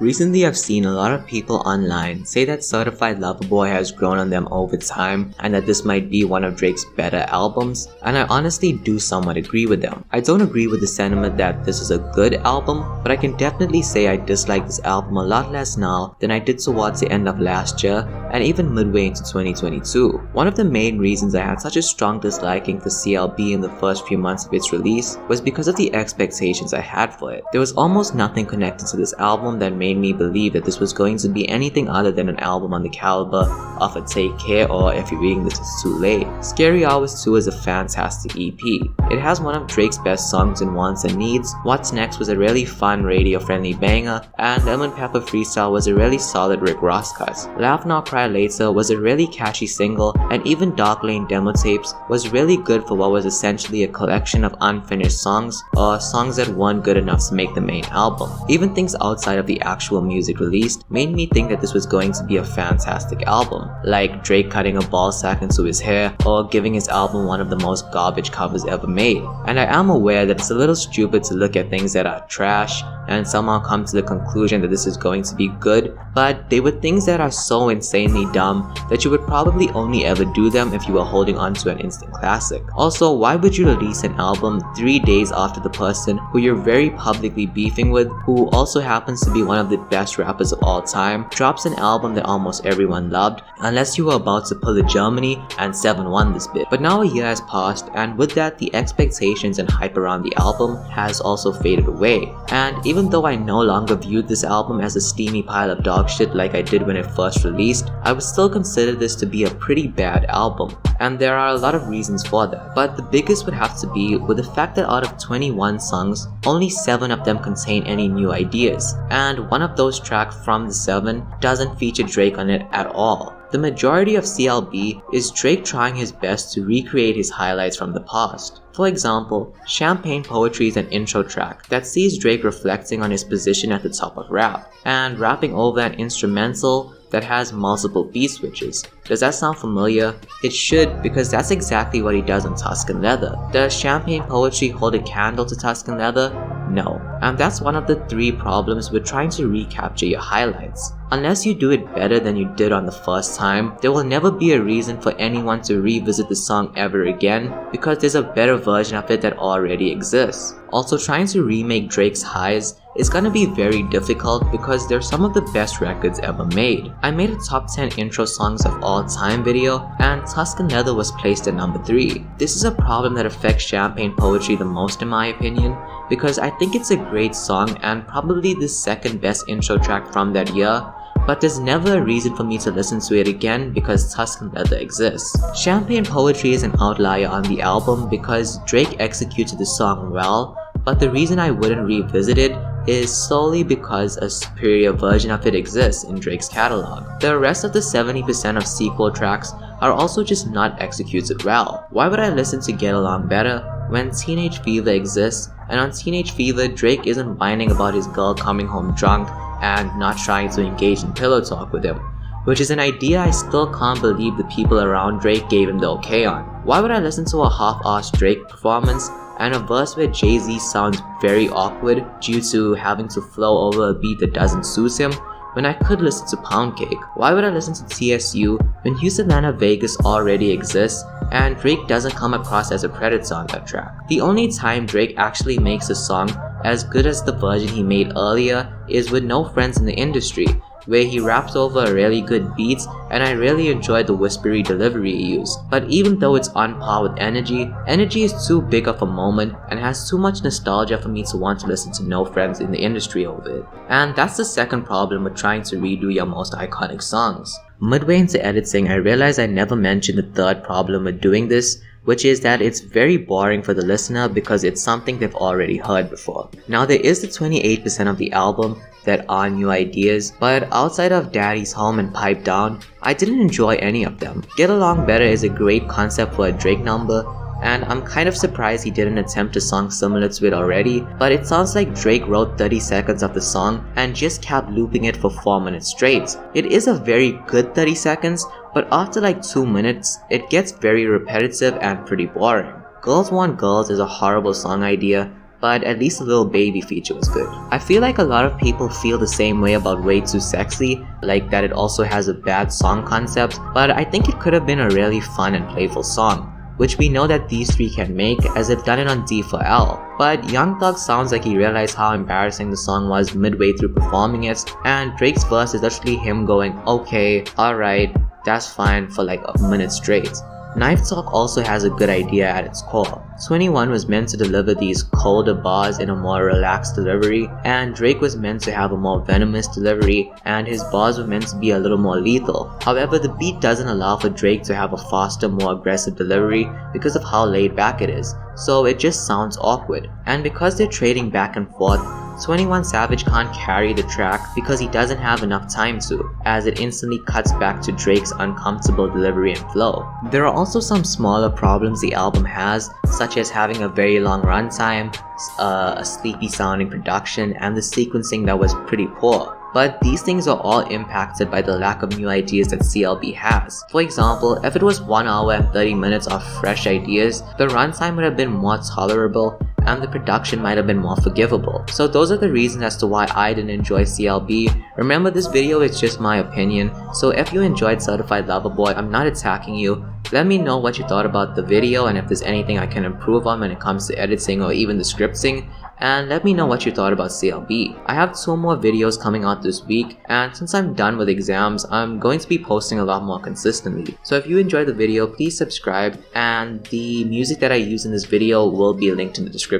Recently, I've seen a lot of people online say that Certified Lover Boy has grown on them over time and that this might be one of Drake's better albums, and I honestly do somewhat agree with them. I don't agree with the sentiment that this is a good album, but I can definitely say I dislike this album a lot less now than I did towards the end of last year and even midway into 2022. One of the main reasons I had such a strong disliking for CLB in the first few months of its release was because of the expectations I had for it. There was almost nothing connected to this album that made me believe that this was going to be anything other than an album on the caliber of a Take Care or If You're Reading This It's Too Late. Scary Hours 2 is a fantastic EP. It has one of Drake's best songs in Wants and Needs, What's Next was a really fun radio-friendly banger, and Lemon Pepper Freestyle was a really solid Rick Ross cut. Laugh Now Cry Later was a really catchy single, and even Dark Lane demo tapes was really good for what was essentially a collection of unfinished songs or songs that weren't good enough to make the main album. Even things outside of the actual music released made me think that this was going to be a fantastic album, like Drake cutting a ball sack into his hair or giving his album one of the most garbage covers ever made. And I am aware that it's a little stupid to look at things that are trash and somehow come to the conclusion that this is going to be good, but they were things that are so insanely dumb that you would probably only ever do them if you were holding on to an instant classic. Also, why would you release an album 3 days after the person who you're very publicly beefing with, who also happens to be one of the best rappers of all time, drops an album that almost everyone loved, unless you were about to pull a Germany and 7-1 this bit. But now a year has passed, and with that the expectations and hype around the album has also faded away. And even though I no longer viewed this album as a steamy pile of dog shit like I did when it first released, I would still consider this to be a pretty bad album. And there are a lot of reasons for that. But the biggest would have to be with the fact that out of 21 songs, only 7 of them contain any new ideas. And one of those tracks from the 7 doesn't feature Drake on it at all. The majority of CLB is Drake trying his best to recreate his highlights from the past. For example, Champagne Poetry is an intro track that sees Drake reflecting on his position at the top of rap, and rapping over an instrumental that has multiple beat switches. Does that sound familiar? It should, because that's exactly what he does on Tuscan Leather. Does Champagne Poetry hold a candle to Tuscan Leather? No. And that's one of the 3 problems with trying to recapture your highlights. Unless you do it better than you did on the first time, there will never be a reason for anyone to revisit the song ever again, because there's a better version of it that already exists. Also, trying to remake Drake's highs is gonna be very difficult because they're some of the best records ever made. I made a top 10 intro songs of all time video, and Tuscan Leather was placed at number 3. This is a problem that affects Champagne Poetry the most in my opinion, because I think it's a great song and probably the second best intro track from that year, but there's never a reason for me to listen to it again because Tuscan Leather exists. Champagne Poetry is an outlier on the album because Drake executed the song well, but the reason I wouldn't revisit it is solely because a superior version of it exists in Drake's catalog. The rest of the 70% of sequel tracks are also just not executed well. Why would I listen to Get Along Better when Teenage Fever exists, and on Teenage Fever Drake isn't whining about his girl coming home drunk and not trying to engage in pillow talk with him, which is an idea I still can't believe the people around Drake gave him the okay on. Why would I listen to a half-assed Drake performance and a verse where Jay-Z sounds very awkward due to having to flow over a beat that doesn't suit him, when I could listen to Pound Cake? Why would I listen to TSU when Houston, Atlanta, Vegas already exists and Drake doesn't come across as a predator on that track? The only time Drake actually makes a song as good as the version he made earlier is with No Friends in the Industry, where he raps over a really good beat, and I really enjoyed the whispery delivery he used. But even though it's on par with Energy, Energy is too big of a moment and has too much nostalgia for me to want to listen to No Friends in the Industry over it. And that's the second problem with trying to redo your most iconic songs. Midway into editing, I realized I never mentioned the third problem with doing this, which is that it's very boring for the listener because it's something they've already heard before. Now, there is the 28% of the album that are new ideas, but outside of Daddy's Home and Pipe Down, I didn't enjoy any of them. Get Along Better is a great concept for a Drake number, and I'm kind of surprised he didn't attempt a song similar to it already, but it sounds like Drake wrote 30 seconds of the song and just kept looping it for 4 minutes straight. It is a very good 30 seconds, but after like 2 minutes, it gets very repetitive and pretty boring. Girls Want Girls is a horrible song idea, but at least the little baby feature was good. I feel like a lot of people feel the same way about Way Too Sexy, like that it also has a bad song concept, but I think it could have been a really fun and playful song, which we know that these three can make as they've done it on D4L. But Young Thug sounds like he realized how embarrassing the song was midway through performing it, and Drake's verse is actually him going, okay, alright, that's fine for like a minute straight. Knife Talk also has a good idea at its core. 21 was meant to deliver these colder bars in a more relaxed delivery, and Drake was meant to have a more venomous delivery, and his bars were meant to be a little more lethal. However, the beat doesn't allow for Drake to have a faster, more aggressive delivery because of how laid back it is, so it just sounds awkward. And because they're trading back and forth, 21 Savage can't carry the track because he doesn't have enough time to, as it instantly cuts back to Drake's uncomfortable delivery and flow. There are also some smaller problems the album has, such as having a very long runtime, a sleepy sounding production, and the sequencing that was pretty poor. But these things are all impacted by the lack of new ideas that CLB has. For example, if it was 1 hour and 30 minutes of fresh ideas, the runtime would have been more tolerable and the production might have been more forgivable. So those are the reasons as to why I didn't enjoy CLB. Remember, this video is just my opinion, so if you enjoyed Certified Lover Boy, I'm not attacking you. Let me know what you thought about the video and if there's anything I can improve on when it comes to editing or even the scripting. And let me know what you thought about CLB. I have 2 more videos coming out this week, and since I'm done with exams, I'm going to be posting a lot more consistently. So if you enjoyed the video, please subscribe, and the music that I use in this video will be linked in the description.